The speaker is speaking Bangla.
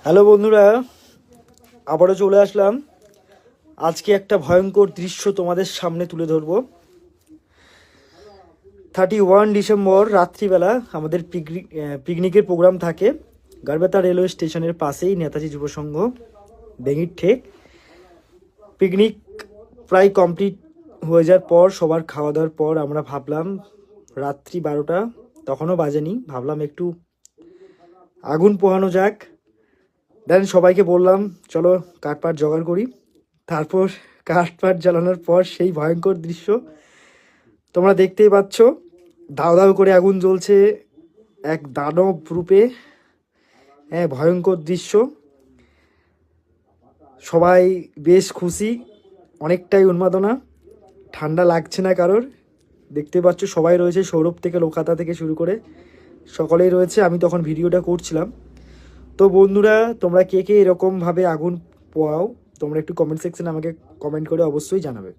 হ্যালো বন্ধুরা, আবারও চলে আসলাম। আজকে একটা ভয়ঙ্কর দৃশ্য তোমাদের সামনে তুলে ধরবো। 31 ডিসেম্বর রাত্রিবেলা আমাদের পিকনিকের প্রোগ্রাম থাকে গারবেতা রেলওয়ে স্টেশনের পাশেই, নেতাজি যুব সংঘ বেঙ্গির ঠেক। পিকনিক প্রায় কমপ্লিট হয়ে যাওয়ার পর, সবার খাওয়া দাওয়ার পর আমরা ভাবলাম, রাত্রি 12টা তখনও বাজেনি, ভাবলাম একটু আগুন পোহানো যাক। দেন সবাইকে বললাম, চলো কাঠপাট জোগাড় করি। তারপর কাঠপাট জ্বালানোর পর সেই ভয়ঙ্কর দৃশ্য তোমরা দেখতেই পাচ্ছ। দাউ দাউ করে আগুন জ্বলছে এক দানব রূপে। হ্যাঁ, ভয়ঙ্কর দৃশ্য। সবাই বেশ খুশি, অনেকটাই উন্মাদনা। ঠান্ডা লাগছে না কারোর। দেখতে পাচ্ছ সবাই রয়েছে, সৌরভ থেকে লোকাতা থেকে শুরু করে সকলেই রয়েছে। আমি তখন ভিডিওটা করছিলাম। তো বন্ধুরা, তোমরা কে কে এরকমভাবে আগুন পোয়াও, তোমরা একটু কমেন্ট সেকশনে আমাকে কমেন্ট করে অবশ্যই জানাবে।